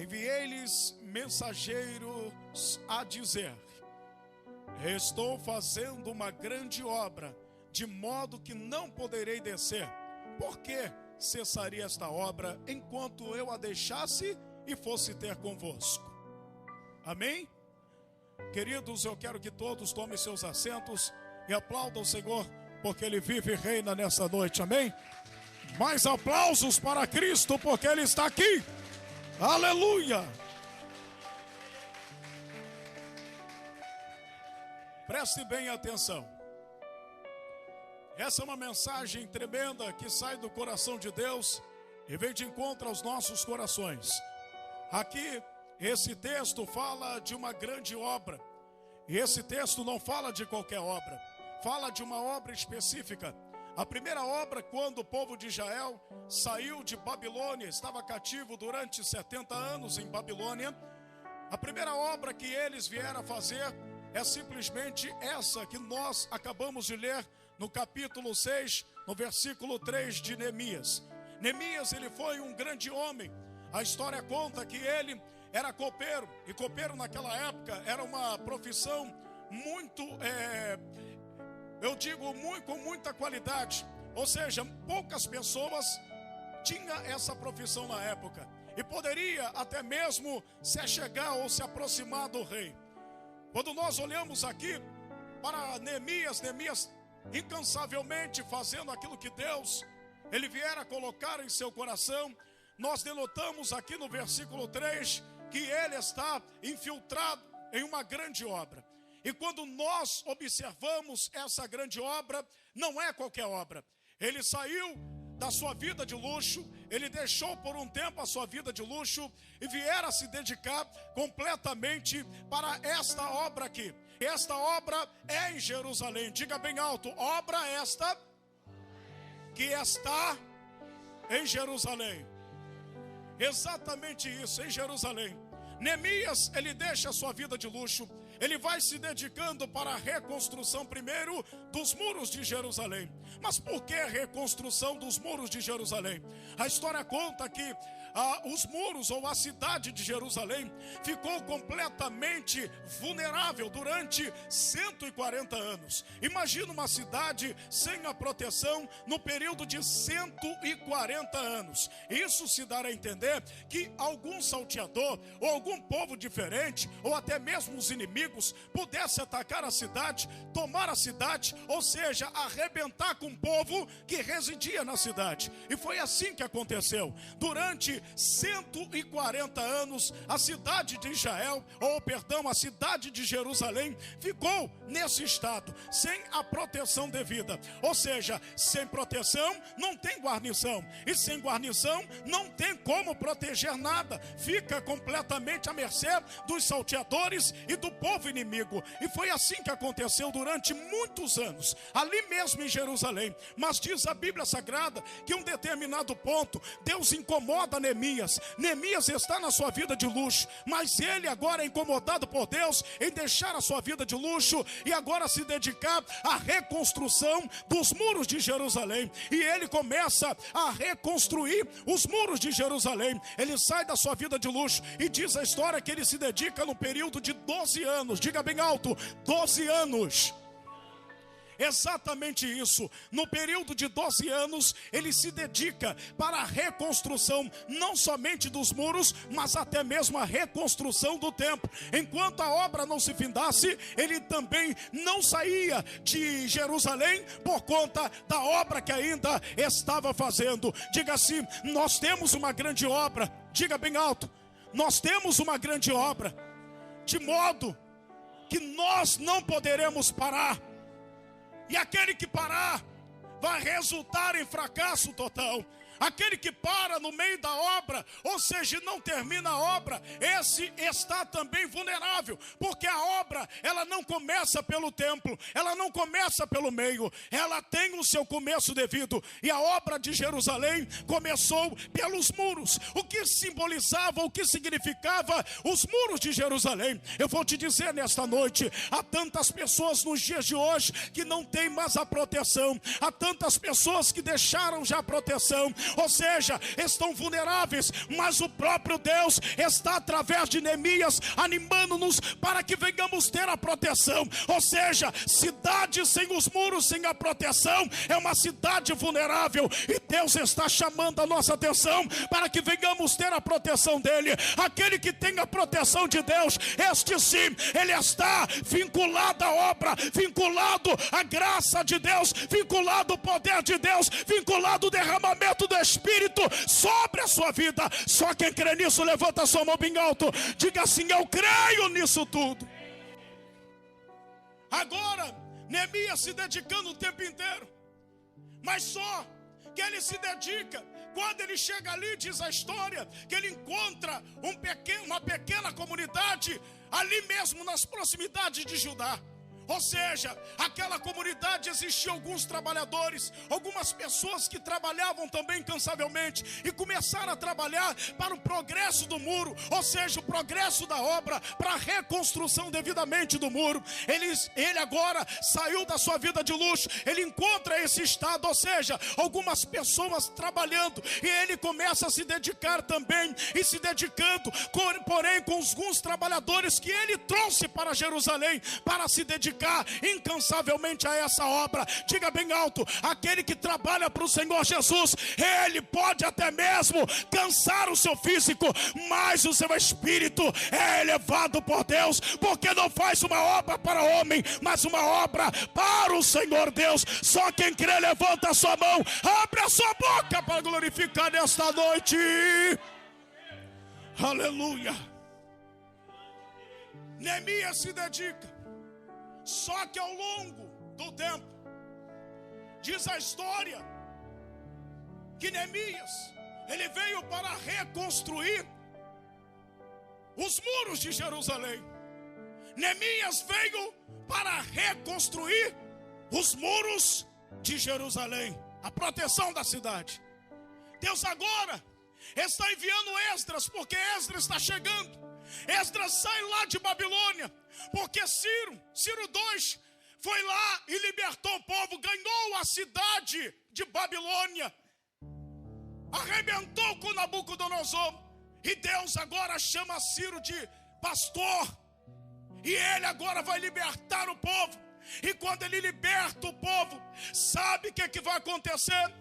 enviei-lhes mensageiros a dizer: estou fazendo uma grande obra, de modo que não poderei descer. Por que cessaria esta obra enquanto eu a deixasse e fosse ter convosco? Amém? Queridos, eu quero que todos tomem seus assentos e aplaudam o Senhor, porque Ele vive e reina nessa noite, amém? Mais aplausos para Cristo, porque Ele está aqui, aleluia! Preste bem atenção, essa é uma mensagem tremenda que sai do coração de Deus e vem de encontro aos nossos corações. Aqui, esse texto fala de uma grande obra. E esse texto não fala de qualquer obra. Fala de uma obra específica. A primeira obra, quando o povo de Israel saiu de Babilônia, estava cativo durante 70 anos em Babilônia. A primeira obra que eles vieram a fazer é simplesmente essa que nós acabamos de ler no capítulo 6, no versículo 3 de Neemias. Neemias, ele foi um grande homem. A história conta que ele era copeiro, e copeiro naquela época era uma profissão muito, com muita qualidade. Ou seja, poucas pessoas tinham essa profissão na época, e poderia até mesmo se achegar ou se aproximar do rei. Quando nós olhamos aqui para Neemias incansavelmente fazendo aquilo que Deus, Ele viera colocar em seu coração, nós denotamos aqui no versículo 3, que ele está infiltrado em uma grande obra. E quando nós observamos essa grande obra, não é qualquer obra. Ele saiu da sua vida de luxo, ele deixou por um tempo a sua vida de luxo e viera se dedicar completamente para esta obra aqui. Esta obra é em Jerusalém. Diga bem alto: obra esta que está em Jerusalém. Exatamente isso, em Jerusalém. Neemias, ele deixa a sua vida de luxo, ele vai se dedicando para a reconstrução primeiro dos muros de Jerusalém. Mas por que a reconstrução dos muros de Jerusalém? A história conta que os muros ou a cidade de Jerusalém ficou completamente vulnerável durante 140 anos. Imagina uma cidade sem a proteção no período de 140 anos. Isso se dá a entender que algum salteador ou algum povo diferente, ou até mesmo os inimigos, pudesse atacar a cidade, tomar a cidade, ou seja, arrebentar com o povo que residia na cidade. E foi assim que aconteceu. Durante 140 anos, a cidade de a cidade de Jerusalém ficou nesse estado, sem a proteção devida. Ou seja, sem proteção não tem guarnição, e sem guarnição não tem como proteger nada. Fica completamente à mercê dos salteadores e do povo inimigo. E foi assim que aconteceu durante muitos anos, ali mesmo em Jerusalém. Mas diz a Bíblia Sagrada que em um determinado ponto Deus incomoda Neemias. Neemias está na sua vida de luxo, mas ele agora é incomodado por Deus em deixar a sua vida de luxo e agora se dedicar à reconstrução dos muros de Jerusalém. E ele começa a reconstruir os muros de Jerusalém. Ele sai da sua vida de luxo e diz a história que ele se dedica no período de 12 anos. Diga bem alto: 12 anos. Exatamente isso. No período de 12 anos, ele se dedica para a reconstrução, não somente dos muros, mas até mesmo a reconstrução do templo. Enquanto a obra não se findasse, ele também não saía de Jerusalém por conta da obra que ainda estava fazendo. Diga assim: nós temos uma grande obra. Diga bem alto: nós temos uma grande obra, de modo que nós não poderemos parar. E aquele que parar vai resultar em fracasso total. Aquele que para no meio da obra, ou seja, não termina a obra, esse está também vulnerável, porque a obra, ela não começa pelo templo, ela não começa pelo meio, ela tem o seu começo devido. E a obra de Jerusalém começou pelos muros. O que simbolizava, o que significava os muros de Jerusalém? Eu vou te dizer nesta noite: há tantas pessoas nos dias de hoje que não têm mais a proteção, há tantas pessoas que deixaram já a proteção, ou seja, estão vulneráveis, mas o próprio Deus está através de Neemias animando-nos para que venhamos ter a proteção. Ou seja, cidade sem os muros, sem a proteção, é uma cidade vulnerável, e Deus está chamando a nossa atenção para que venhamos ter a proteção dele. Aquele que tem a proteção de Deus, este sim, ele está vinculado à obra, vinculado à graça de Deus, vinculado ao poder de Deus, vinculado ao derramamento do Espírito sobre a sua vida. Só quem crê nisso, levanta a sua mão bem alto, diga assim: eu creio nisso tudo. Agora, Neemias se dedicando o tempo inteiro, mas só que ele se dedica quando ele chega ali, diz a história, que ele encontra uma pequena comunidade ali mesmo nas proximidades de Judá. Ou seja, aquela comunidade existia alguns trabalhadores, algumas pessoas que trabalhavam também incansavelmente e começaram a trabalhar para o progresso do muro, ou seja, o progresso da obra, para a reconstrução devidamente do muro. Ele agora saiu da sua vida de luxo, ele encontra esse estado, ou seja, algumas pessoas trabalhando, e ele começa a se dedicar também, e se dedicando, porém com alguns trabalhadores que ele trouxe para Jerusalém, para se dedicar incansavelmente a essa obra. Diga bem alto: aquele que trabalha para o Senhor Jesus, ele pode até mesmo cansar o seu físico, mas o seu espírito é elevado por Deus, porque não faz uma obra para o homem, mas uma obra para o Senhor Deus. Só quem crê, levanta a sua mão, abre a sua boca para glorificar nesta noite. Aleluia. Neemias se dedica. Só que ao longo do tempo, diz a história, que Neemias, ele veio para reconstruir os muros de Jerusalém. Neemias veio para reconstruir os muros de Jerusalém, a proteção da cidade. Deus agora está enviando Esdras, porque Esdras está chegando. Esdras sai lá de Babilônia, porque Ciro II foi lá e libertou o povo, ganhou a cidade de Babilônia, arrebentou com Nabucodonosor, e Deus agora chama Ciro de pastor, e ele agora vai libertar o povo. E quando ele liberta o povo, sabe o que vai acontecer?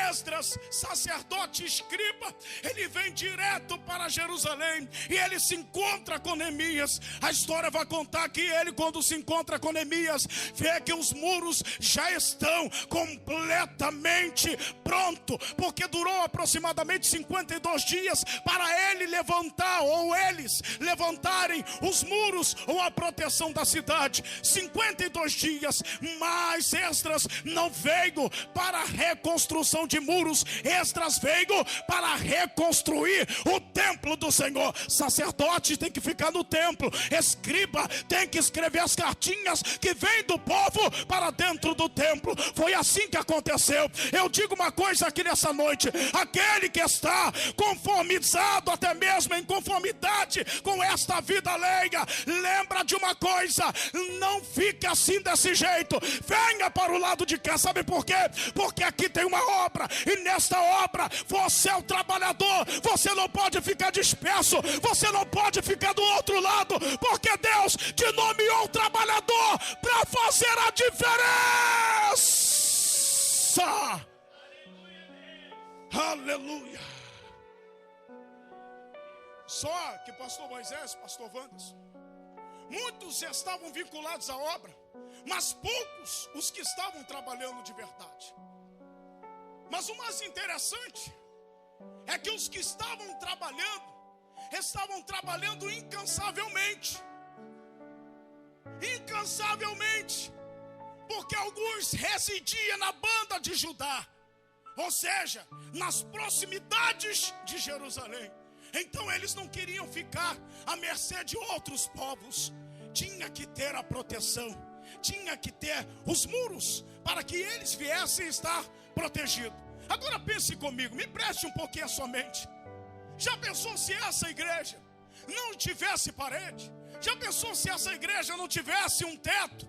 Esdras, sacerdote e escriba, ele vem direto para Jerusalém e ele se encontra com Neemias. A história vai contar que ele, quando se encontra com Neemias, vê que os muros já estão completamente prontos, porque durou aproximadamente 52 dias para ele levantar, ou eles levantarem os muros ou a proteção da cidade. 52 dias, mas Esdras não veio para a reconstrução de muros. Esdras veio para reconstruir o templo do Senhor. Sacerdote tem que ficar no templo, escriba tem que escrever as cartinhas que vêm do povo para dentro do templo. Foi assim que aconteceu. Eu digo uma coisa aqui nessa noite: aquele que está conformizado, até mesmo em conformidade com esta vida alheia, lembra de uma coisa: não fique assim desse jeito, venha para o lado de cá. Sabe por quê? Porque aqui tem uma obra, e nesta obra você é o trabalhador. Você não pode ficar disperso, você não pode ficar do outro lado, porque Deus te nomeou trabalhador para fazer a diferença. Aleluia. Só que pastor Moisés, pastor Wanderson, muitos estavam vinculados à obra, mas poucos os que estavam trabalhando de verdade. Mas o mais interessante é que os que estavam trabalhando incansavelmente. Incansavelmente. Porque alguns residiam na banda de Judá, ou seja, nas proximidades de Jerusalém. Então eles não queriam ficar à mercê de outros povos. Tinha que ter a proteção, tinha que ter os muros para que eles viessem estar protegidos. Agora pense comigo, me preste um pouquinho a sua mente. Já pensou se essa igreja não tivesse parede? Já pensou se essa igreja não tivesse um teto?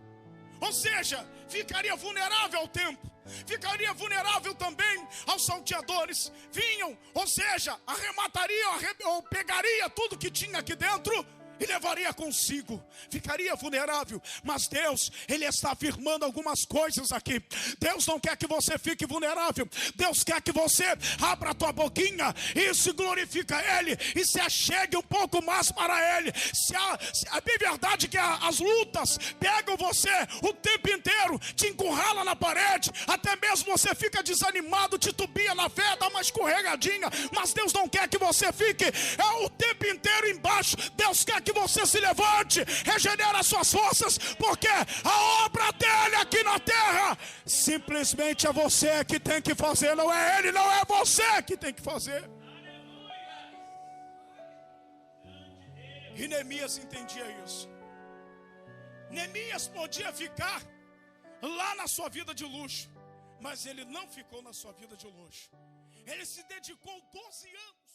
Ou seja, ficaria vulnerável ao tempo, ficaria vulnerável também aos salteadores, vinham, ou seja, arrematariam, ou pegaria tudo que tinha aqui dentro e levaria consigo, ficaria vulnerável. Mas Deus, Ele está afirmando algumas coisas aqui. Deus não quer que você fique vulnerável. Deus quer que você abra a tua boquinha e se glorifica a Ele, e se achegue um pouco mais para Ele. É bem verdade que as lutas pegam você o tempo inteiro, te encurrala na parede, até mesmo você fica desanimado, titubia na fé, dá uma escorregadinha. Mas Deus não quer que você fique o tempo inteiro embaixo. Deus quer que você se levante, regenere as suas forças, porque a obra dele aqui na terra, simplesmente é você que tem que fazer, não é ele, não é você que tem que fazer. E Neemias entendia isso. Neemias podia ficar lá na sua vida de luxo, mas ele não ficou na sua vida de luxo. Ele se dedicou 12 anos